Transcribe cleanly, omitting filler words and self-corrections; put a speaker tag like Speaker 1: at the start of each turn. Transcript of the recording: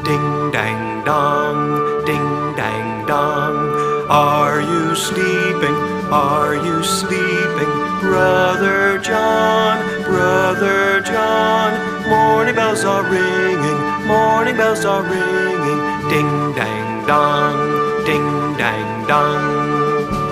Speaker 1: Ding dang dong, ding dang dong. Are you sleeping? Are you sleeping? Brother John, Brother John. Morning bells are ringing, morning bells are ringing. Ding dang dong, ding dang dong.